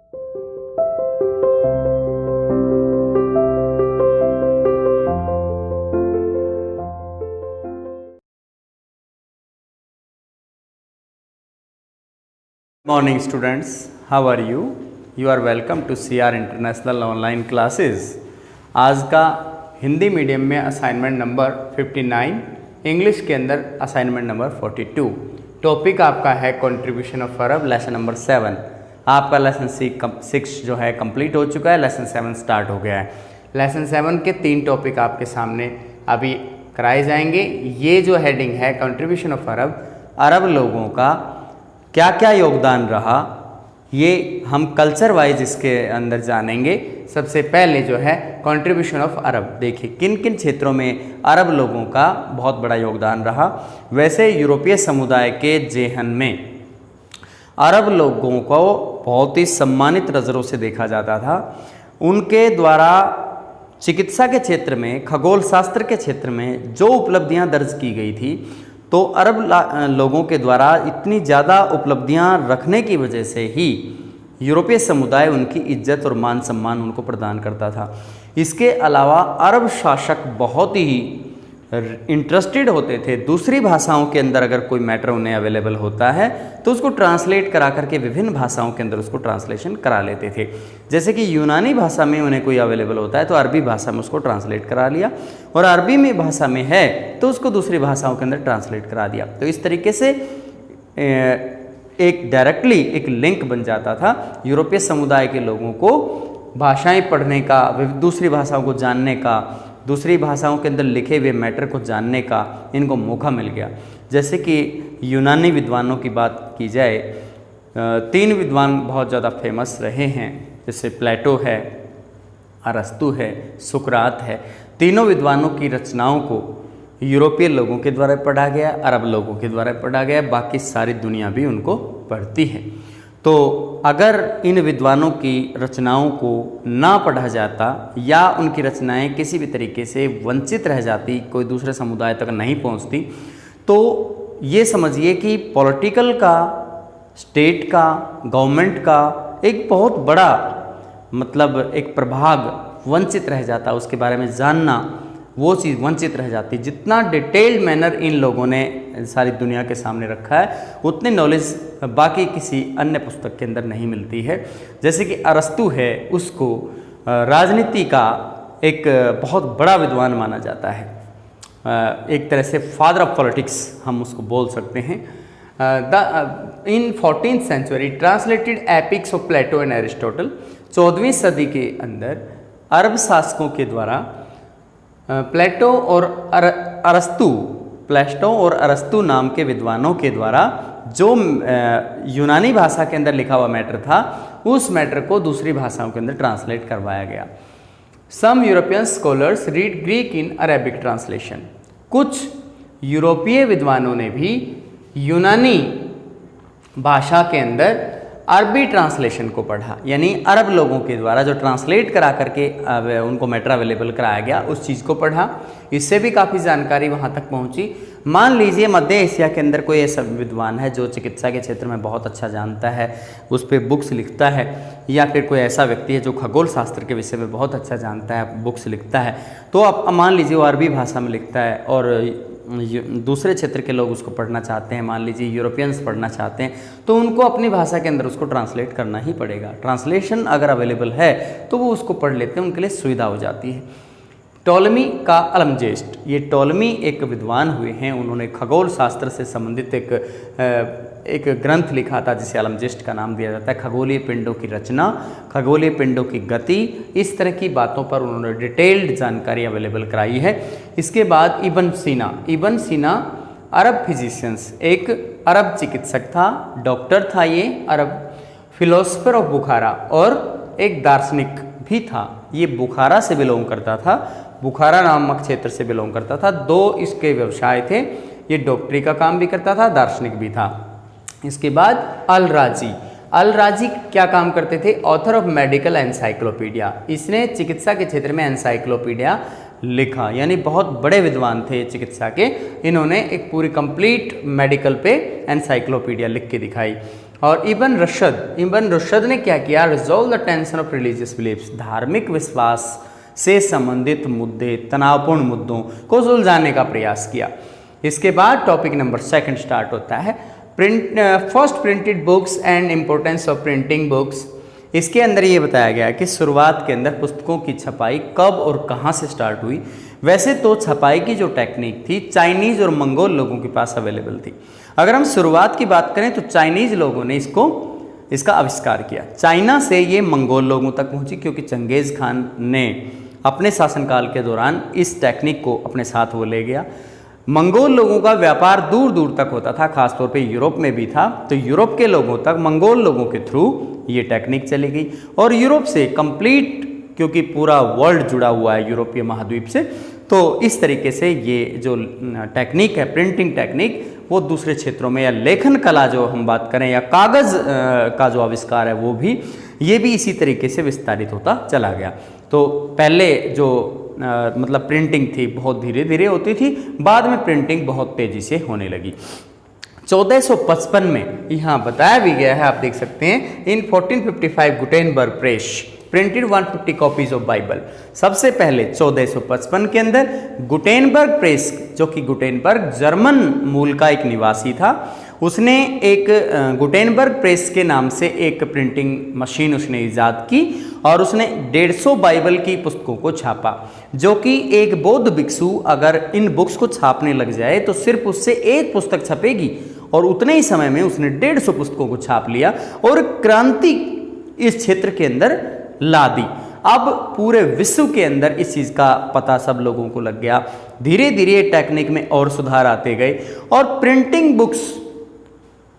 Morning students, how are you? You are welcome to CR International Online Classes. आज का Hindi medium में assignment number 59, English के अंदर assignment number 42। Topic आपका है contribution of Arab, lesson number 7। आपका lesson 6 जो है कंप्लीट हो चुका है, लेसन 7 स्टार्ट हो गया है। लेसन 7 के 3 टॉपिक आपके सामने अभी कराए जाएंगे। ये जो हेडिंग है कंट्रीब्यूशन ऑफ अरब, अरब लोगों का क्या क्या योगदान रहा, ये हम कल्चर वाइज इसके अंदर जानेंगे। सबसे पहले जो है कंट्रीब्यूशन ऑफ अरब, देखिए किन किन क्षेत्रों में अरब लोगों का बहुत बड़ा योगदान रहा। वैसे यूरोपीय समुदाय के जेहन में अरब लोगों को बहुत ही सम्मानित नज़रों से देखा जाता था। उनके द्वारा चिकित्सा के क्षेत्र में, खगोल शास्त्र के क्षेत्र में जो उपलब्धियां दर्ज की गई थी, तो अरब लोगों के द्वारा इतनी ज़्यादा उपलब्धियां रखने की वजह से ही यूरोपीय समुदाय उनकी इज्जत और मान सम्मान उनको प्रदान करता था। इसके अलावा अरब शासक बहुत ही इंटरेस्टेड होते थे। दूसरी भाषाओं के अंदर अगर कोई मैटर उन्हें अवेलेबल होता है तो उसको ट्रांसलेट करा करके विभिन्न भाषाओं के अंदर उसको ट्रांसलेशन करा लेते थे। जैसे कि यूनानी भाषा में उन्हें कोई अवेलेबल होता है तो अरबी भाषा में उसको ट्रांसलेट करा लिया, और अरबी में भाषा में है तो उसको दूसरी भाषाओं के अंदर ट्रांसलेट करा दिया। तो इस तरीके से एक डायरेक्टली एक लिंक बन जाता था। यूरोपीय समुदाय के लोगों को भाषाएँ पढ़ने का, दूसरी भाषाओं को जानने का, दूसरी भाषाओं के अंदर लिखे हुए मैटर को जानने का इनको मौका मिल गया। जैसे कि यूनानी विद्वानों की बात की जाए, 3 विद्वान बहुत ज़्यादा फेमस रहे हैं, जैसे प्लेटो है, अरस्तु है, सुकरात है। तीनों विद्वानों की रचनाओं को यूरोपीय लोगों के द्वारा पढ़ा गया, अरब लोगों के द्वारा पढ़ा गया, बाकी सारी दुनिया भी उनको पढ़ती है। तो अगर इन विद्वानों की रचनाओं को ना पढ़ा जाता या उनकी रचनाएं किसी भी तरीके से वंचित रह जाती, कोई दूसरे समुदाय तक नहीं पहुंचती, तो ये समझिए कि पॉलिटिकल का, स्टेट का, गवर्नमेंट का एक बहुत बड़ा मतलब एक प्रभाग वंचित रह जाता। उसके बारे में जानना, वो चीज़ वंचित रह जाती। जितना डिटेल्ड मैनर इन लोगों ने सारी दुनिया के सामने रखा है, उतनी नॉलेज बाकी किसी अन्य पुस्तक के अंदर नहीं मिलती है। जैसे कि अरस्तु है, उसको राजनीति का एक बहुत बड़ा विद्वान माना जाता है, एक तरह से फादर ऑफ पॉलिटिक्स हम उसको बोल सकते हैं। In 14th century translated epics of Plato and Aristotle, 14वीं सदी के अंदर अरब शासकों के द्वारा प्लेटो और अरस्तु नाम के विद्वानों के द्वारा जो यूनानी भाषा के अंदर लिखा हुआ मैटर था, उस मैटर को दूसरी भाषाओं के अंदर ट्रांसलेट करवाया गया। Some European scholars read Greek in Arabic translation, कुछ यूरोपीय विद्वानों ने भी यूनानी भाषा के अंदर अरबी ट्रांसलेशन को पढ़ा, यानी अरब लोगों के द्वारा जो ट्रांसलेट करा करके उनको मैटर अवेलेबल कराया गया उस चीज़ को पढ़ा। इससे भी काफ़ी जानकारी वहाँ तक पहुँची। मान लीजिए मध्य एशिया के अंदर कोई ऐसा विद्वान है जो चिकित्सा के क्षेत्र में बहुत अच्छा जानता है, उस पर बुक्स लिखता है, या फिर कोई ऐसा व्यक्ति है जो खगोल शास्त्र के विषय में बहुत अच्छा जानता है, बुक्स लिखता है, तो अब मान लीजिए वो अरबी भाषा में लिखता है और दूसरे क्षेत्र के लोग उसको पढ़ना चाहते हैं, मान लीजिए यूरोपियंस पढ़ना चाहते हैं, तो उनको अपनी भाषा के अंदर उसको ट्रांसलेट करना ही पड़ेगा। ट्रांसलेशन अगर अवेलेबल है तो वो उसको पढ़ लेते हैं, उनके लिए सुविधा हो जाती है। टॉलमी का अलमजेस्ट, ये टॉलमी एक विद्वान हुए हैं, उन्होंने खगोल शास्त्र से संबंधित एक ग्रंथ लिखा था जिसे अलमजेस्ट का नाम दिया जाता है। खगोलीय पिंडों की रचना, खगोलीय पिंडों की गति, इस तरह की बातों पर उन्होंने डिटेल्ड जानकारी अवेलेबल कराई है। इसके बाद इब्न सीना अरब फिजिशियंस, एक अरब चिकित्सक था, डॉक्टर था, ये अरब फिलोसफर ऑफ बुखारा और एक दार्शनिक भी था। ये बुखारा से बिलोंग करता था, बुखारा नामक क्षेत्र से बिलोंग करता था। 2 इसके व्यवसाय थे, ये डॉक्टरी का काम भी करता था, दार्शनिक भी था। इसके बाद अल राजी क्या काम करते थे? ऑथर ऑफ मेडिकल एनसाइक्लोपीडिया, इसने चिकित्सा के क्षेत्र में एनसाइक्लोपीडिया लिखा, यानी बहुत बड़े विद्वान थे चिकित्सा के। इन्होंने एक पूरी कंप्लीट मेडिकल पे एनसाइक्लोपीडिया लिख के दिखाई। और इब्न रुशद ने क्या किया, resolve the tension of religious beliefs, धार्मिक विश्वास से संबंधित मुद्दे, तनावपूर्ण मुद्दों को सुलझाने का प्रयास किया। इसके बाद टॉपिक नंबर 2 स्टार्ट होता है, first printed books and importance of printing books. इसके अंदर ये बताया गया कि शुरुआत के अंदर पुस्तकों की छपाई कब और कहाँ से स्टार्ट हुई। वैसे तो छपाई की जो टेक्निक थी चाइनीज़ और मंगोल लोगों के पास अवेलेबल थी। अगर हम शुरुआत की बात करें तो चाइनीज़ लोगों ने इसका आविष्कार किया। चाइना से ये मंगोल लोगों तक पहुंची क्योंकि चंगेज़ खान ने अपने शासनकाल के दौरान इस टेक्निक को अपने साथ वो ले गया। मंगोल लोगों का व्यापार दूर दूर तक होता था, खासतौर पे यूरोप में भी था, तो यूरोप के लोगों तक मंगोल लोगों के थ्रू ये टेक्निक चली गई और यूरोप से कंप्लीट, क्योंकि पूरा वर्ल्ड जुड़ा हुआ है यूरोपीय महाद्वीप से, तो इस तरीके से ये जो टेक्निक है प्रिंटिंग टेक्निक वो दूसरे क्षेत्रों में, या लेखन कला जो हम बात करें या कागज़ का जो आविष्कार है वो भी, ये भी इसी तरीके से विस्तारित होता चला गया। तो पहले जो मतलब प्रिंटिंग थी बहुत धीरे धीरे होती थी, बाद में प्रिंटिंग बहुत तेज़ी से होने लगी। 1455 में यहाँ बताया भी गया है, आप देख सकते हैं, इन 1455 Gutenberg press printed 150 copies of Bible. सबसे पहले 1455 के अंदर गुटेनबर्ग प्रेस, जो कि गुटेनबर्ग जर्मन मूल का एक निवासी था, उसने एक गुटेनबर्ग प्रेस के नाम से एक प्रिंटिंग मशीन उसने ईजाद की और उसने 150 बाइबल की पुस्तकों को छापा, जो कि एक बौद्ध भिक्षु अगर इन बुक्स को छापने लग जाए तो सिर्फ उससे एक पुस्तक छपेगी, और उतने ही समय में उसने 150 पुस्तकों को छाप लिया और क्रांति इस क्षेत्र के अंदर ला दी। अब पूरे विश्व के अंदर इस चीज़ का पता सब लोगों को लग गया। धीरे धीरे टेक्निक में और सुधार आते गए और प्रिंटिंग बुक्स,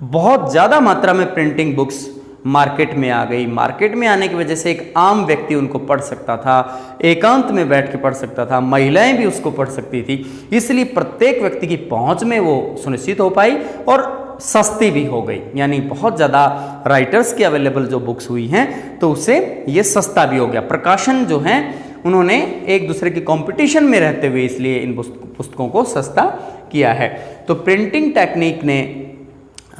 बहुत ज़्यादा मात्रा में प्रिंटिंग बुक्स मार्केट में आ गई। मार्केट में आने की वजह से एक आम व्यक्ति उनको पढ़ सकता था, एकांत में बैठ के पढ़ सकता था, महिलाएं भी उसको पढ़ सकती थी, इसलिए प्रत्येक व्यक्ति की पहुंच में वो सुनिश्चित हो पाई और सस्ती भी हो गई। यानी बहुत ज़्यादा राइटर्स की अवेलेबल जो बुक्स हुई हैं तो उससे ये सस्ता भी हो गया। प्रकाशन जो हैं उन्होंने एक दूसरे की कंपटीशन में रहते हुए इसलिए इन पुस्तकों को सस्ता किया है। तो प्रिंटिंग टेक्निक ने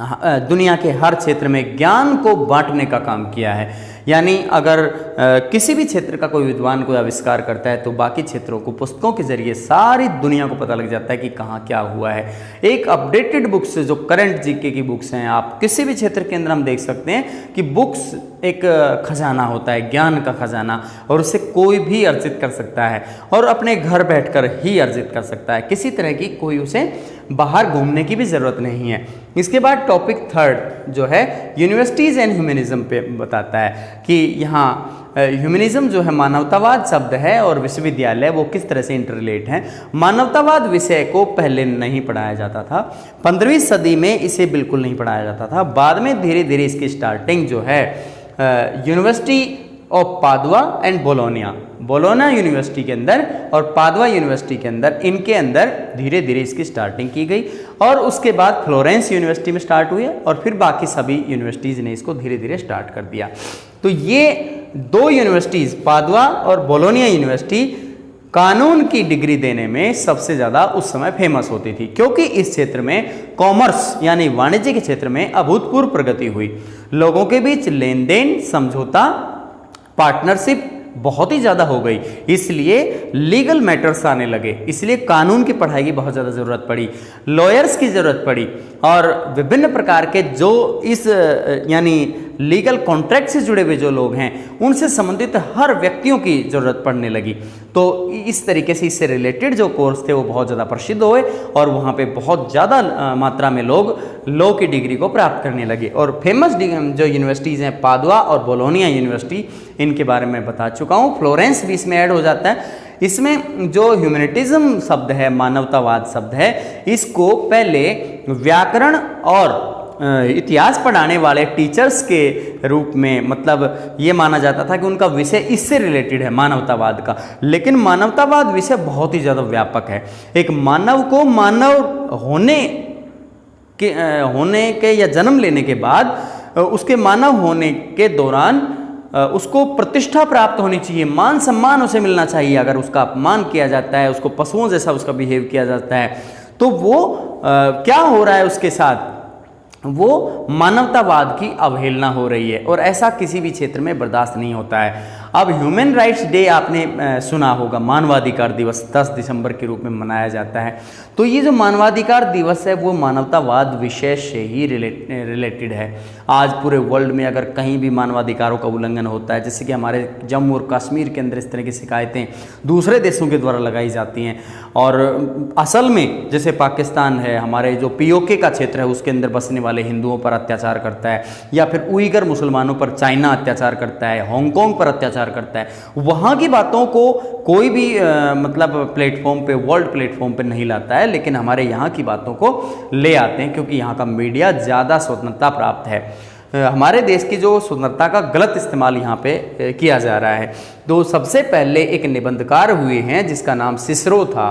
दुनिया के हर क्षेत्र में ज्ञान को बांटने का काम किया है। यानी अगर किसी भी क्षेत्र का कोई विद्वान कोई आविष्कार करता है तो बाकी क्षेत्रों को पुस्तकों के जरिए सारी दुनिया को पता लग जाता है कि कहाँ क्या हुआ है। एक अपडेटेड बुक्स जो करंट जीके की बुक्स हैं, आप किसी भी क्षेत्र के अंदर हम देख सकते हैं कि बुक्स एक खजाना होता है, ज्ञान का खजाना, और उससे कोई भी अर्जित कर सकता है और अपने घर बैठकर ही अर्जित कर सकता है। किसी तरह की कोई उसे बाहर घूमने की भी ज़रूरत नहीं है। इसके बाद टॉपिक 3 जो है यूनिवर्सिटीज़ एंड ह्यूमनिज्म पे बताता है कि यहाँ ह्यूमनिज्म जो है मानवतावाद शब्द है और विश्वविद्यालय वो किस तरह से इंटररिलेट हैं। मानवतावाद विषय को पहले नहीं पढ़ाया जाता था, 15वीं सदी में इसे बिल्कुल नहीं पढ़ाया जाता था। बाद में धीरे धीरे इसकी स्टार्टिंग जो है university of Padua and Bologna university के अंदर और पादुआ यूनिवर्सिटी के अंदर, इनके अंदर धीरे धीरे इसकी स्टार्टिंग की गई और उसके बाद फ्लोरेंस यूनिवर्सिटी में स्टार्ट हुई और फिर बाकी सभी यूनिवर्सिटीज़ ने इसको धीरे धीरे स्टार्ट कर दिया। तो ये 2 यूनिवर्सिटीज़ पादुआ और बोलोनिया यूनिवर्सिटी कानून की डिग्री देने में सबसे ज़्यादा उस समय फेमस होती थी, क्योंकि इस क्षेत्र में कॉमर्स यानी वाणिज्य के क्षेत्र में अभूतपूर्व प्रगति हुई। लोगों के बीच लेन देन, समझौता, पार्टनरशिप बहुत ही ज़्यादा हो गई, इसलिए लीगल मैटर्स आने लगे, इसलिए कानून की पढ़ाई की बहुत ज़्यादा ज़रूरत पड़ी, लॉयर्स की ज़रूरत पड़ी और विभिन्न प्रकार के जो इस यानी लीगल कॉन्ट्रैक्ट से जुड़े हुए जो लोग हैं उनसे संबंधित हर व्यक्तियों की ज़रूरत पड़ने लगी। तो इस तरीके से इससे रिलेटेड जो कोर्स थे वो बहुत ज़्यादा प्रसिद्ध हुए और वहाँ पे बहुत ज़्यादा मात्रा में लोग लॉ की डिग्री को प्राप्त करने लगे। और फेमस जो यूनिवर्सिटीज़ हैं पादुआ और बोलोनिया यूनिवर्सिटी, इनके बारे में बता चुका हूँ। फ्लोरेंस भी इसमें ऐड हो जाता है। इसमें जो ह्यूमैनिटिज्म शब्द है, मानवतावाद शब्द है, इसको पहले व्याकरण और इतिहास पढ़ाने वाले टीचर्स के रूप में मतलब ये माना जाता था कि उनका विषय इससे रिलेटेड है मानवतावाद का। लेकिन मानवतावाद विषय बहुत ही ज़्यादा व्यापक है। एक मानव को मानव होने के या जन्म लेने के बाद उसके मानव होने के दौरान उसको प्रतिष्ठा प्राप्त होनी चाहिए, मान सम्मान उसे मिलना चाहिए। अगर उसका अपमान किया जाता है, उसको पशुओं जैसा उसका बिहेव किया जाता है, तो वो क्या हो रहा है उसके साथ, वो मानवतावाद की अवहेलना हो रही है और ऐसा किसी भी क्षेत्र में बर्दाश्त नहीं होता है। अब ह्यूमन राइट्स डे आपने सुना होगा, मानवाधिकार दिवस 10 दिसंबर के रूप में मनाया जाता है। तो ये जो मानवाधिकार दिवस है वो मानवतावाद विषय से ही रिलेटेड है। आज पूरे वर्ल्ड में अगर कहीं भी मानवाधिकारों का उल्लंघन होता है, जैसे कि हमारे जम्मू और कश्मीर के अंदर इस तरह की शिकायतें दूसरे देशों के द्वारा लगाई जाती हैं, और असल में जैसे पाकिस्तान है, हमारे जो पीओके का क्षेत्र है उसके अंदर बसने वाले हिंदुओं पर अत्याचार करता है, या फिर उइगर मुसलमानों पर चाइना अत्याचार करता है, हांगकांग पर अत्याचार करता है, वहाँ की बातों को कोई भी मतलब प्लेटफॉर्म पे, वर्ल्ड प्लेटफॉर्म पे नहीं लाता है, लेकिन हमारे यहाँ की बातों को ले आते हैं क्योंकि यहाँ का मीडिया ज़्यादा स्वतंत्रता प्राप्त है। हमारे देश की जो स्वतंत्रता का गलत इस्तेमाल यहाँ पे किया जा रहा है। तो सबसे पहले एक निबंधकार हुए हैं जिसका नाम सिसरो था,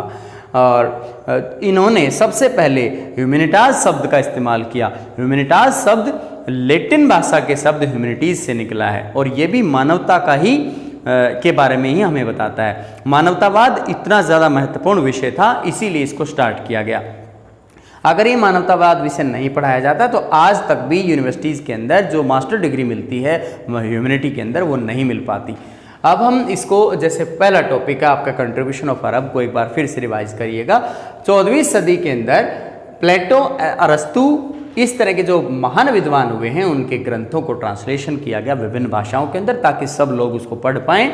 और इन्होंने सबसे पहले ह्यूमैनिटाज शब्द का इस्तेमाल किया। ह्यूमैनिटाज शब्द लैटिन भाषा के शब्द ह्यूमैनिटीज से निकला है, और ये भी मानवता का ही के बारे में ही हमें बताता है। मानवतावाद इतना ज़्यादा महत्वपूर्ण विषय था, इसीलिए इसको स्टार्ट किया गया। अगर ये मानवतावाद विषय नहीं पढ़ाया जाता तो आज तक भी यूनिवर्सिटीज़ के अंदर जो मास्टर डिग्री मिलती है ह्यूमैनिटी के अंदर वो नहीं मिल पाती। अब हम इसको, जैसे पहला टॉपिक है आपका कंट्रीब्यूशन ऑफ अरब, को एक बार फिर से रिवाइज करिएगा। 14वीं सदी के अंदर प्लेटो, अरस्तु, इस तरह के जो महान विद्वान हुए हैं उनके ग्रंथों को ट्रांसलेशन किया गया विभिन्न भाषाओं के अंदर ताकि सब लोग उसको पढ़ पाएं।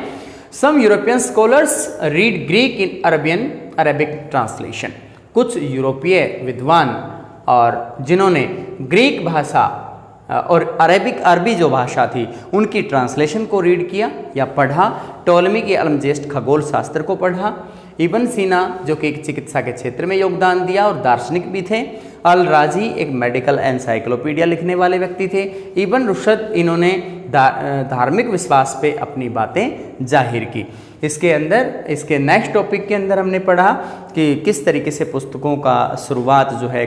Some European scholars read Greek in Arabic translation. कुछ यूरोपीय विद्वान और जिन्होंने ग्रीक भाषा और अरबी जो भाषा थी उनकी ट्रांसलेशन को रीड किया या पढ़ा। टोलमी के अलमजेस्ट खगोल शास्त्र को पढ़ा। इब्न सीना जो कि चिकित्सा के क्षेत्र में योगदान दिया और दार्शनिक भी थे। अल राजी एक मेडिकल एनसाइक्लोपीडिया लिखने वाले व्यक्ति थे। इब्न रुशद, इन्होंने धार्मिक विश्वास पे अपनी बातें जाहिर की। इसके नेक्स्ट टॉपिक के अंदर हमने पढ़ा कि किस तरीके से पुस्तकों का शुरुआत जो है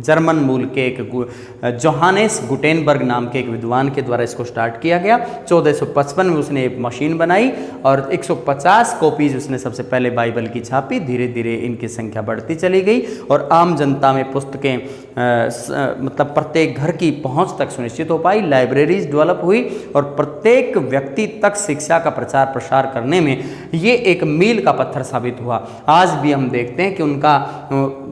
जर्मन मूल के एक जोहानेस गुटेनबर्ग नाम के एक विद्वान के द्वारा इसको स्टार्ट किया गया। 1455 में उसने एक मशीन बनाई और 150 कॉपीज उसने सबसे पहले बाइबल की छापी। धीरे धीरे इनकी संख्या बढ़ती चली गई और आम जनता में पुस्तकें मतलब प्रत्येक घर की पहुंच तक सुनिश्चित हो पाई। लाइब्रेरीज डेवलप हुई और प्रत्येक व्यक्ति तक शिक्षा का प्रचार प्रसार करने में ये एक मील का पत्थर साबित हुआ। आज भी हम देखते हैं कि उनका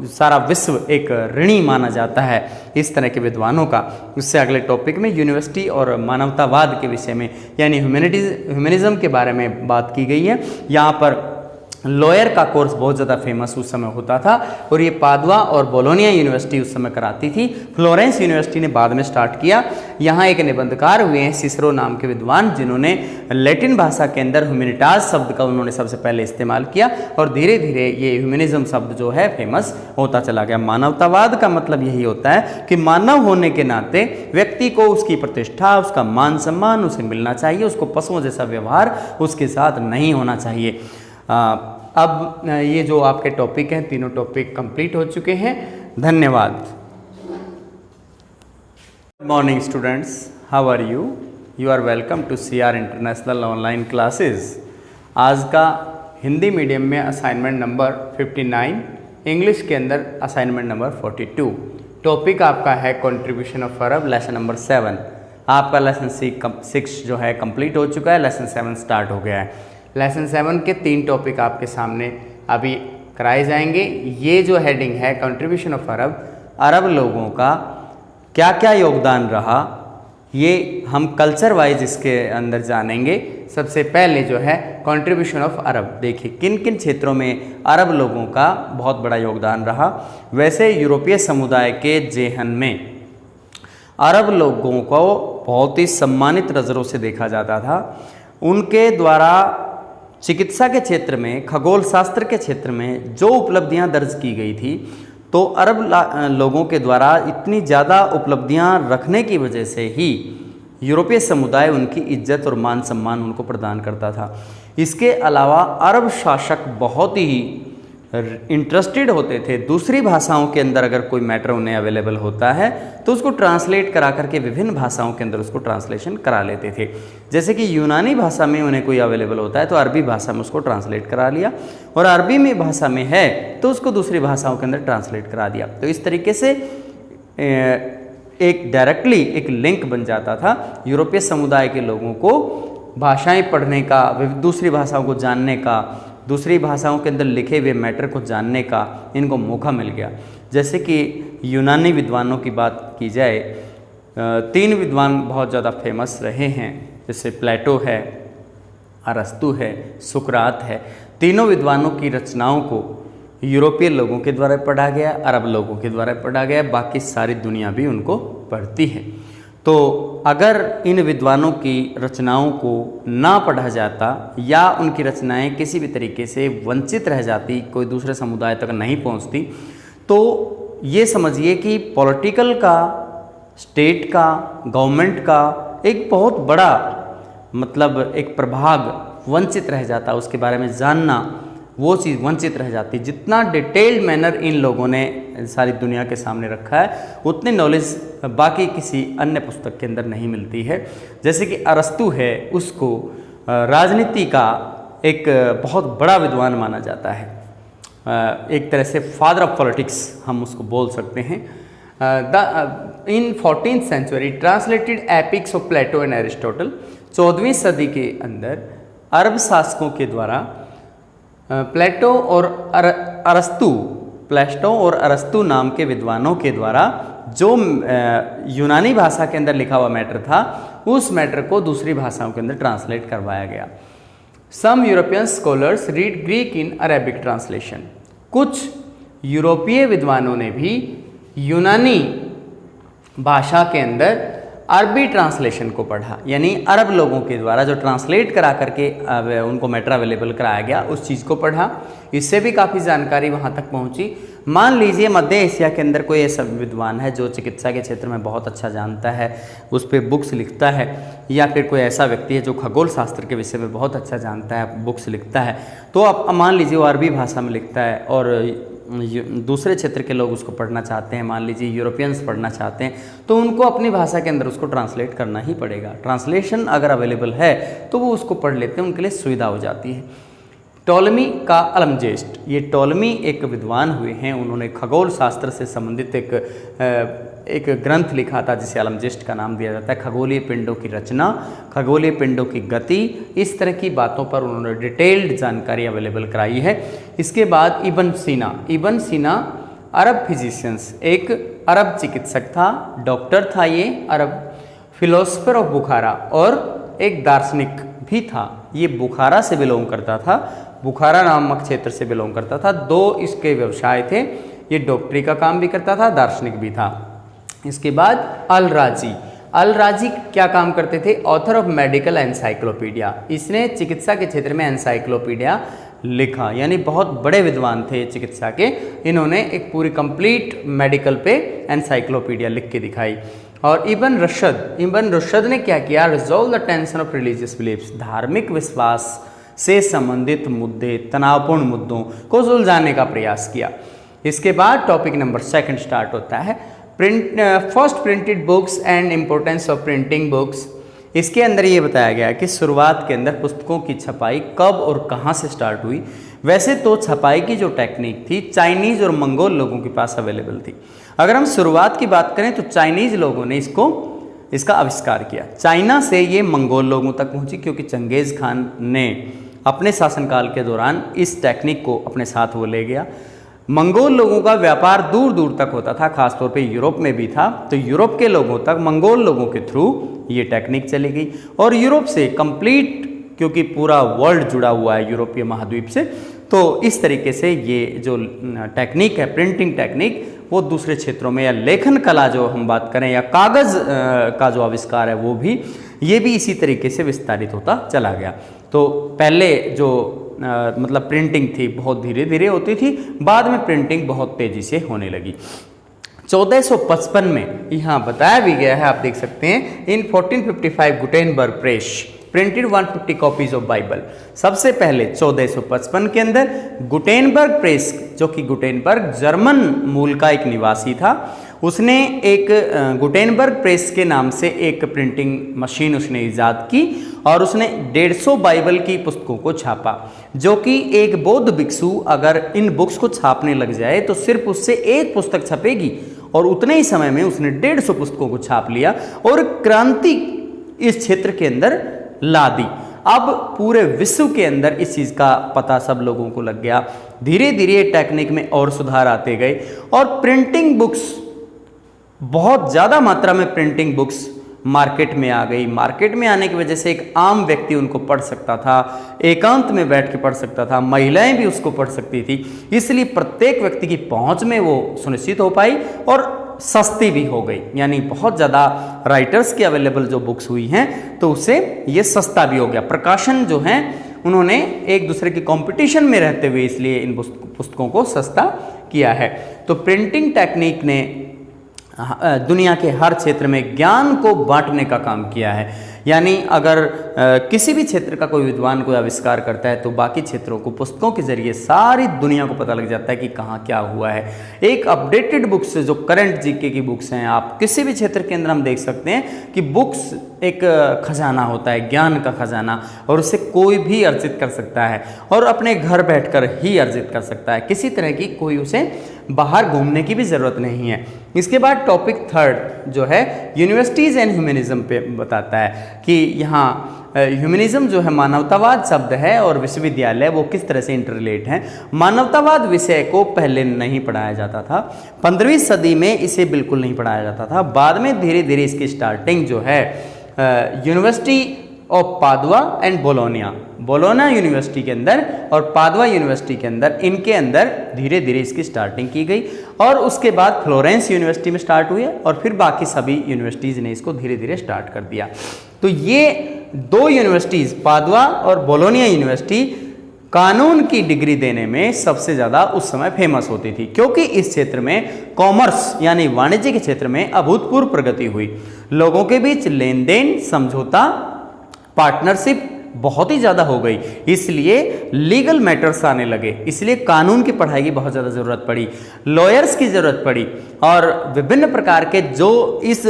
सारा विश्व एक ऋणी माना जाता है इस तरह के विद्वानों का। उससे अगले टॉपिक में यूनिवर्सिटी और मानवतावाद के विषय में यानी ह्यूमैनिज्म के बारे में बात की गई है। यहाँ पर लॉयर का कोर्स बहुत ज़्यादा फेमस उस समय होता था और ये पादुआ और बोलोनिया यूनिवर्सिटी उस समय कराती थी। फ्लोरेंस यूनिवर्सिटी ने बाद में स्टार्ट किया। यहाँ एक निबंधकार हुए हैं सिसरो नाम के विद्वान जिन्होंने लैटिन भाषा के अंदर ह्यूमैनिटाज शब्द का उन्होंने सबसे पहले इस्तेमाल किया और धीरे धीरे ये ह्यूमैनिज्म शब्द जो है फेमस होता चला गया। मानवतावाद का मतलब यही होता है कि मानव होने के नाते व्यक्ति को उसकी प्रतिष्ठा, उसका मान सम्मान उसे मिलना चाहिए, उसको पशुओं जैसा व्यवहार उसके साथ नहीं होना चाहिए। अब ये जो आपके टॉपिक हैं तीनों टॉपिक कंप्लीट हो चुके हैं। धन्यवाद। Good morning students, how are you? You are welcome to CR international online classes. आज का हिंदी मीडियम में असाइनमेंट नंबर 59, इंग्लिश के अंदर असाइनमेंट नंबर 42। टॉपिक आपका है contribution of Arab, lesson number 7। आपका लेसन 6 जो है कंप्लीट हो चुका है, लेसन 7 स्टार्ट हो गया है। लेसन 7 के 3 टॉपिक आपके सामने अभी कराए जाएंगे। ये जो हेडिंग है कंट्रीब्यूशन ऑफ अरब, अरब लोगों का क्या क्या योगदान रहा, ये हम कल्चर वाइज इसके अंदर जानेंगे। सबसे पहले जो है कंट्रीब्यूशन ऑफ अरब, देखिए किन किन क्षेत्रों में अरब लोगों का बहुत बड़ा योगदान रहा। वैसे यूरोपीय समुदाय के जेहन में अरब लोगों को बहुत ही सम्मानित नज़रों से देखा जाता था। उनके द्वारा चिकित्सा के क्षेत्र में, खगोल शास्त्र के क्षेत्र में जो उपलब्धियां दर्ज की गई थी, तो अरब लोगों के द्वारा इतनी ज़्यादा उपलब्धियां रखने की वजह से ही यूरोपीय समुदाय उनकी इज्जत और मान सम्मान उनको प्रदान करता था। इसके अलावा अरब शासक बहुत ही इंटरेस्टेड होते थे दूसरी भाषाओं के अंदर। अगर कोई मैटर उन्हें अवेलेबल होता है तो उसको ट्रांसलेट करा करके विभिन्न भाषाओं के अंदर उसको ट्रांसलेशन करा लेते थे। जैसे कि यूनानी भाषा में उन्हें कोई अवेलेबल होता है तो अरबी भाषा में उसको ट्रांसलेट करा लिया, और अरबी में भाषा में है तो उसको दूसरी भाषाओं के अंदर ट्रांसलेट करा दिया। तो इस तरीके से एक डायरेक्टली एक लिंक बन जाता था। यूरोपीय समुदाय के लोगों को भाषाएं पढ़ने का, दूसरी भाषाओं को जानने का, दूसरी भाषाओं के अंदर लिखे हुए मैटर को जानने का इनको मौका मिल गया। जैसे कि यूनानी विद्वानों की बात की जाए, 3 विद्वान बहुत ज़्यादा फेमस रहे हैं, जैसे प्लेटो है, अरस्तु है, सुकरात है। तीनों विद्वानों की रचनाओं को यूरोपीय लोगों के द्वारा पढ़ा गया, अरब लोगों के द्वारा पढ़ा गया, बाकी सारी दुनिया भी उनको पढ़ती है। तो अगर इन विद्वानों की रचनाओं को ना पढ़ा जाता या उनकी रचनाएं किसी भी तरीके से वंचित रह जाती, कोई दूसरे समुदाय तक नहीं पहुंचती, तो ये समझिए कि पॉलिटिकल का, स्टेट का, गवर्नमेंट का एक बहुत बड़ा मतलब एक प्रभाग वंचित रह जाता, उसके बारे में जानना वो चीज़ वंचित रह जाती। जितना डिटेल्ड मैनर इन लोगों ने सारी दुनिया के सामने रखा है, उतनी नॉलेज बाकी किसी अन्य पुस्तक के अंदर नहीं मिलती है। जैसे कि अरस्तु है, उसको राजनीति का एक बहुत बड़ा विद्वान माना जाता है, एक तरह से फादर ऑफ पॉलिटिक्स हम उसको बोल सकते हैं। In 14th century translated epics of Plato and Aristotle. 14वीं सदी के अंदर अरब शासकों के द्वारा प्लेटो और अरस्तु नाम के विद्वानों के द्वारा जो यूनानी भाषा के अंदर लिखा हुआ मैटर था, उस मैटर को दूसरी भाषाओं के अंदर ट्रांसलेट करवाया गया। Some European scholars read Greek in Arabic translation. कुछ यूरोपीय विद्वानों ने भी यूनानी भाषा के अंदर अरबी ट्रांसलेशन को पढ़ा, यानी अरब लोगों के द्वारा जो ट्रांसलेट करा करके उनको मैटर अवेलेबल कराया गया, उस चीज़ को पढ़ा। इससे भी काफ़ी जानकारी वहाँ तक पहुँची। मान लीजिए मध्य एशिया के अंदर कोई ऐसा विद्वान है जो चिकित्सा के क्षेत्र में बहुत अच्छा जानता है, उस पर बुक्स लिखता है, या फिर कोई ऐसा व्यक्ति है जो खगोल शास्त्र के विषय में बहुत अच्छा जानता है, बुक्स लिखता है, तो अब मान लीजिए वो अरबी भाषा में लिखता है और दूसरे क्षेत्र के लोग उसको पढ़ना चाहते हैं, मान लीजिए यूरोपियंस पढ़ना चाहते हैं, तो उनको अपनी भाषा के अंदर उसको ट्रांसलेट करना ही पड़ेगा। ट्रांसलेशन अगर अवेलेबल है तो वो उसको पढ़ लेते हैं, उनके लिए सुविधा हो जाती है। टॉलमी का अलमजेस्ट, ये टॉलमी एक विद्वान हुए हैं, उन्होंने खगोल शास्त्र से संबंधित एक ग्रंथ लिखा था जिसे अलमजेस्ट का नाम दिया जाता है। खगोलीय पिंडों की रचना, खगोलीय पिंडों की गति, इस तरह की बातों पर उन्होंने डिटेल्ड जानकारी अवेलेबल कराई है। इसके बाद इब्न सीना अरब फिजिशियंस, एक अरब चिकित्सक था, डॉक्टर था, ये अरब फिलोसफर ऑफ बुखारा और एक दार्शनिक भी था। ये बुखारा से बिलोंग करता था, बुखारा नामक क्षेत्र से बिलोंग करता था। 2 इसके व्यवसाय थे, ये डॉक्टरी का काम भी करता था, दार्शनिक भी था। इसके बाद अल राजी क्या काम करते थे? ऑथर ऑफ मेडिकल एनसाइक्लोपीडिया, इसने चिकित्सा के क्षेत्र में एनसाइक्लोपीडिया लिखा, यानी बहुत बड़े विद्वान थे चिकित्सा के। इन्होंने एक पूरी कंप्लीट मेडिकल पे एनसाइक्लोपीडिया लिख के दिखाई। और इब्न रुशद ने क्या किया? Resolve the tension of religious beliefs, धार्मिक विश्वास से संबंधित मुद्दे, तनावपूर्ण मुद्दों को सुलझाने का प्रयास किया। इसके बाद टॉपिक नंबर 2 स्टार्ट होता है, first printed books and importance of printing books. इसके अंदर ये बताया गया कि शुरुआत के अंदर पुस्तकों की छपाई कब और कहाँ से स्टार्ट हुई। वैसे तो छपाई की जो टेक्निक थी चाइनीज़ और मंगोल लोगों के पास अवेलेबल थी। अगर हम शुरुआत की बात करें तो चाइनीज़ लोगों ने इसका आविष्कार किया। चाइना से ये मंगोल लोगों तक पहुंची, क्योंकि चंगेज़ खान ने अपने शासनकाल के दौरान इस टेक्निक को अपने साथ वो ले गया। मंगोल लोगों का व्यापार दूर दूर तक होता था, खासतौर पे यूरोप में भी था, तो यूरोप के लोगों तक मंगोल लोगों के थ्रू ये टेक्निक चली गई। और यूरोप से कंप्लीट, क्योंकि पूरा वर्ल्ड जुड़ा हुआ है यूरोपीय महाद्वीप से, तो इस तरीके से ये जो टेक्निक है, प्रिंटिंग टेक्निक, वो दूसरे क्षेत्रों में, या लेखन कला जो हम बात करें, या कागज़ का जो आविष्कार है वो भी, ये भी इसी तरीके से विस्तारित होता चला गया। तो पहले जो मतलब प्रिंटिंग थी बहुत धीरे धीरे होती थी, बाद में प्रिंटिंग बहुत तेज़ी से होने लगी। 1455 में यहाँ बताया भी गया है, आप देख सकते हैं, इन 1455 Gutenberg press printed 150 copies of Bible. सबसे पहले 1455 के अंदर गुटेनबर्ग प्रेस, जो कि गुटेनबर्ग जर्मन मूल का एक निवासी था, उसने एक गुटेनबर्ग प्रेस के नाम से एक प्रिंटिंग मशीन उसने ईजाद की और उसने 150 बाइबल की पुस्तकों को छापा, जो कि एक बौद्ध भिक्षु अगर इन बुक्स को छापने लग जाए तो सिर्फ उससे एक पुस्तक छपेगी और उतने ही समय में उसने 150 पुस्तकों को छाप लिया और क्रांति इस क्षेत्र के अंदर ला दी। अब पूरे विश्व के अंदर इस चीज़ का पता सब लोगों को लग गया। धीरे धीरे टेक्निक में और सुधार आते गए और प्रिंटिंग बुक्स, बहुत ज़्यादा मात्रा में प्रिंटिंग बुक्स मार्केट में आ गई। मार्केट में आने की वजह से एक आम व्यक्ति उनको पढ़ सकता था, एकांत में बैठ के पढ़ सकता था, महिलाएं भी उसको पढ़ सकती थी, इसलिए प्रत्येक व्यक्ति की पहुंच में वो सुनिश्चित हो पाई और सस्ती भी हो गई। यानी बहुत ज़्यादा राइटर्स की अवेलेबल जो बुक्स हुई हैं तो उससे ये सस्ता भी हो गया। प्रकाशन जो हैं उन्होंने एक दूसरे के कंपटीशन में रहते हुए इसलिए इन पुस्तकों को सस्ता किया है। तो प्रिंटिंग टेक्निक ने दुनिया के हर क्षेत्र में ज्ञान को बांटने का काम किया है। यानी अगर किसी भी क्षेत्र का कोई विद्वान कोई आविष्कार करता है तो बाकी क्षेत्रों को पुस्तकों के जरिए सारी दुनिया को पता लग जाता है कि कहाँ क्या हुआ है। एक अपडेटेड बुक्स जो करंट जीके की बुक्स हैं, आप किसी भी क्षेत्र के अंदर हम देख सकते हैं कि बुक्स एक खजाना होता है, ज्ञान का खजाना, और उसे कोई भी अर्जित कर सकता है और अपने घर बैठकर ही अर्जित कर सकता है। किसी तरह की कोई उसे बाहर घूमने की भी ज़रूरत नहीं है। इसके बाद टॉपिक 3 जो है यूनिवर्सिटीज़ एंड ह्यूमनिज्म पे बताता है कि यहाँ ह्यूमनिज्म जो है मानवतावाद शब्द है और विश्वविद्यालय वो किस तरह से इंटररिलेट हैं। मानवतावाद विषय को पहले नहीं पढ़ाया जाता था, 15वीं सदी में इसे बिल्कुल नहीं पढ़ाया जाता था। बाद में धीरे धीरे इसकी स्टार्टिंग जो है university of Padua and Bologna university के अंदर और पादुआ यूनिवर्सिटी के अंदर, इनके अंदर धीरे धीरे इसकी स्टार्टिंग की गई और उसके बाद फ्लोरेंस यूनिवर्सिटी में स्टार्ट हुई और फिर बाकी सभी यूनिवर्सिटीज़ ने इसको धीरे धीरे स्टार्ट कर दिया। तो ये 2 यूनिवर्सिटीज़ पादुआ और बोलोनिया यूनिवर्सिटी कानून की डिग्री देने में सबसे ज़्यादा उस समय फेमस होती थी, क्योंकि इस क्षेत्र में कॉमर्स यानी वाणिज्य के क्षेत्र में अभूतपूर्व प्रगति हुई। लोगों के बीच लेन देन, समझौता, पार्टनरशिप बहुत ही ज़्यादा हो गई, इसलिए लीगल मैटर्स आने लगे, इसलिए कानून की पढ़ाई की बहुत ज़्यादा ज़रूरत पड़ी, लॉयर्स की ज़रूरत पड़ी और विभिन्न प्रकार के जो इस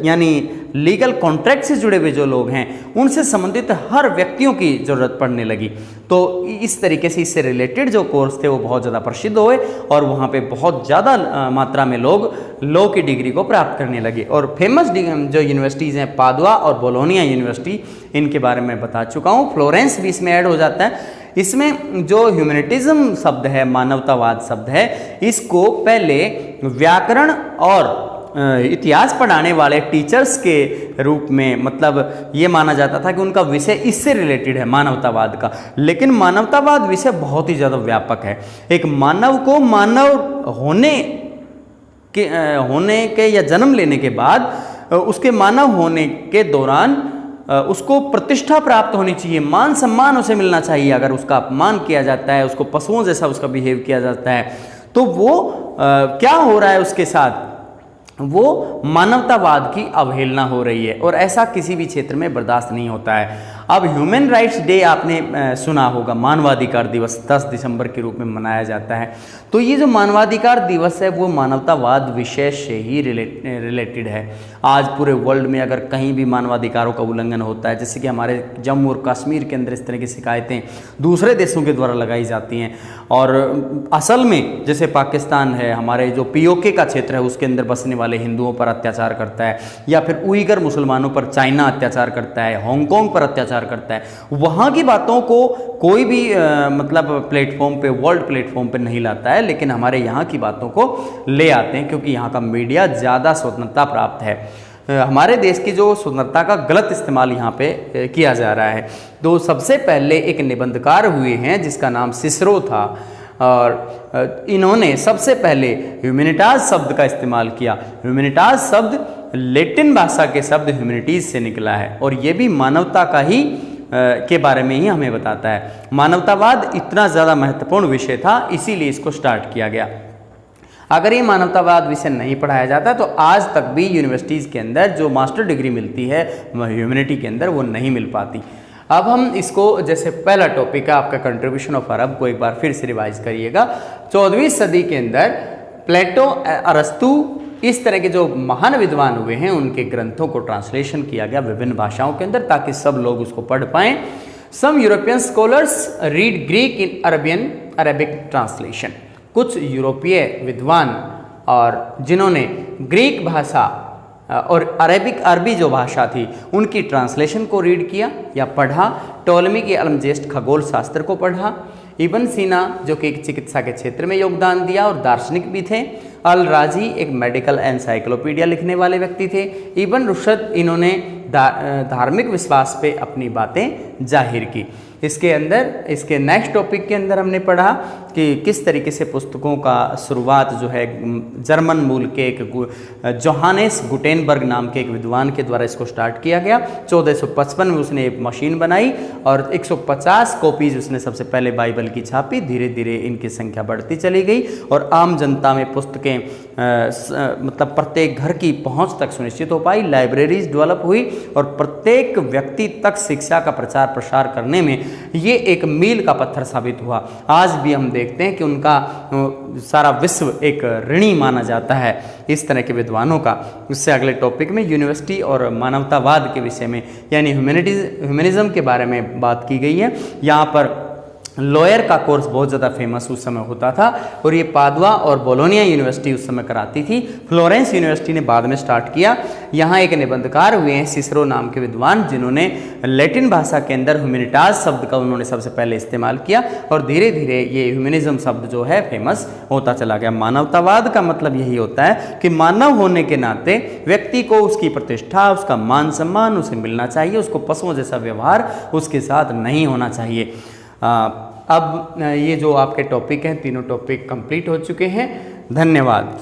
यानी लीगल कॉन्ट्रैक्ट से जुड़े हुए जो लोग हैं उनसे संबंधित हर व्यक्तियों की ज़रूरत पड़ने लगी। तो इस तरीके से इससे रिलेटेड जो कोर्स थे वो बहुत ज़्यादा प्रसिद्ध हुए और वहाँ पे बहुत ज़्यादा मात्रा में लोग लॉ की डिग्री को प्राप्त करने लगे। और फेमस जो यूनिवर्सिटीज़ हैं पादुआ और बोलोनिया यूनिवर्सिटी, इनके बारे में बता चुका हूँ। फ्लोरेंस भी इसमें ऐड हो जाता है। इसमें जो ह्यूमैनिटिज्म शब्द है, मानवतावाद शब्द है, इसको पहले व्याकरण और इतिहास पढ़ाने वाले टीचर्स के रूप में मतलब ये माना जाता था कि उनका विषय इससे रिलेटेड है मानवतावाद का। लेकिन मानवतावाद विषय बहुत ही ज़्यादा व्यापक है। एक मानव को मानव होने के या जन्म लेने के बाद उसके मानव होने के दौरान उसको प्रतिष्ठा प्राप्त होनी चाहिए, मान सम्मान उसे मिलना चाहिए। अगर उसका अपमान किया जाता है, उसको पशुओं जैसा उसका बिहेव किया जाता है, तो वो क्या हो रहा है उसके साथ, वो मानवतावाद की अवहेलना हो रही है और ऐसा किसी भी क्षेत्र में बर्दाश्त नहीं होता है। अब ह्यूमन राइट्स डे आपने सुना होगा, मानवाधिकार दिवस 10 दिसंबर के रूप में मनाया जाता है। तो ये जो मानवाधिकार दिवस है वो मानवतावाद विषय से ही रिलेटेड है। आज पूरे वर्ल्ड में अगर कहीं भी मानवाधिकारों का उल्लंघन होता है, जैसे कि हमारे जम्मू और कश्मीर के अंदर इस तरह की शिकायतें दूसरे देशों के द्वारा लगाई जाती हैं और असल में जैसे पाकिस्तान है, हमारे जो POK का क्षेत्र है उसके अंदर बसने वाले हिंदुओं पर अत्याचार करता है, या फिर उइगर मुसलमानों पर चाइना अत्याचार करता है, हांगकांग पर अत्याचार करता है, वहाँ की बातों को कोई भी मतलब प्लेटफॉर्म पे, वर्ल्ड प्लेटफॉर्म पे नहीं लाता है, लेकिन हमारे यहाँ की बातों को ले आते हैं क्योंकि यहाँ का मीडिया ज़्यादा स्वतंत्रता प्राप्त है। हमारे देश की जो स्वतंत्रता का गलत इस्तेमाल यहाँ पे किया जा रहा है। तो सबसे पहले एक निबंधकार हुए हैं जिसका नाम सिसरो था और इन्होंने सबसे पहले ह्यूमैनिटाज शब्द का इस्तेमाल किया। ह्यूमैनिटाज शब्द लैटिन भाषा के शब्द ह्यूमैनिटीज से निकला है और ये भी मानवता का ही के बारे में ही हमें बताता है। मानवतावाद इतना ज़्यादा महत्वपूर्ण विषय था, इसीलिए इसको स्टार्ट किया गया। अगर ये मानवतावाद विषय नहीं पढ़ाया जाता तो आज तक भी यूनिवर्सिटीज़ के अंदर जो मास्टर डिग्री मिलती है ह्यूमैनिटी के अंदर वो नहीं मिल पाती। अब हम इसको जैसे पहला टॉपिक है आपका कंट्रीब्यूशन ऑफ अरब को एक बार फिर से रिवाइज करिएगा। 14वीं सदी के अंदर प्लेटो, अरस्तु, इस तरह के जो महान विद्वान हुए हैं उनके ग्रंथों को ट्रांसलेशन किया गया विभिन्न भाषाओं के अंदर ताकि सब लोग उसको पढ़ पाएँ। Some European scholars read Greek in Arabic translation. कुछ यूरोपीय विद्वान और जिन्होंने ग्रीक भाषा और अरबी जो भाषा थी उनकी ट्रांसलेशन को रीड किया या पढ़ा। टोलेमी के अलमजेस्ट खगोल शास्त्र को पढ़ा। इब्न सीना जो कि एक चिकित्सा के क्षेत्र में योगदान दिया और दार्शनिक भी थे। अल राजी एक मेडिकल एनसाइक्लोपीडिया लिखने वाले व्यक्ति थे। इब्न रुशद इन्होंने धार्मिक विश्वास पे अपनी बातें जाहिर की। इसके नेक्स्ट टॉपिक के अंदर हमने पढ़ा कि किस तरीके से पुस्तकों का शुरुआत जो है जर्मन मूल के एक जोहानेस गुटेनबर्ग नाम के एक विद्वान के द्वारा इसको स्टार्ट किया गया। 1455 में उसने एक मशीन बनाई और 150 कॉपीज उसने सबसे पहले बाइबल की छापी। धीरे धीरे इनकी संख्या बढ़ती चली गई और आम जनता में पुस्तकें मतलब प्रत्येक घर की पहुंच तक सुनिश्चित हो पाई। लाइब्रेरीज डेवलप हुई और प्रत्येक व्यक्ति तक शिक्षा का प्रचार प्रसार करने में ये एक मील का पत्थर साबित हुआ। आज भी हम देखते हैं कि उनका सारा विश्व एक ऋणी माना जाता है इस तरह के विद्वानों का। उससे अगले टॉपिक में यूनिवर्सिटी और मानवतावाद के विषय में यानी ह्यूमनिज्म के बारे में बात की गई है। यहाँ पर लॉयर का कोर्स बहुत ज़्यादा फेमस उस समय होता था और ये पादुआ और बोलोनिया यूनिवर्सिटी उस समय कराती थी। फ्लोरेंस यूनिवर्सिटी ने बाद में स्टार्ट किया। यहाँ एक निबंधकार हुए हैं सिसरो नाम के विद्वान, जिन्होंने लैटिन भाषा के अंदर ह्यूमैनिटास शब्द का उन्होंने सबसे पहले इस्तेमाल किया और धीरे धीरे ये ह्यूमनिज्म शब्द जो है फेमस होता चला गया। मानवतावाद का मतलब यही होता है कि मानव होने के नाते व्यक्ति को उसकी प्रतिष्ठा, उसका मान सम्मान उसे मिलना चाहिए, उसको पशुओं जैसा व्यवहार उसके साथ नहीं होना चाहिए। अब ये जो आपके टॉपिक हैं तीनों टॉपिक कंप्लीट हो चुके हैं। धन्यवाद।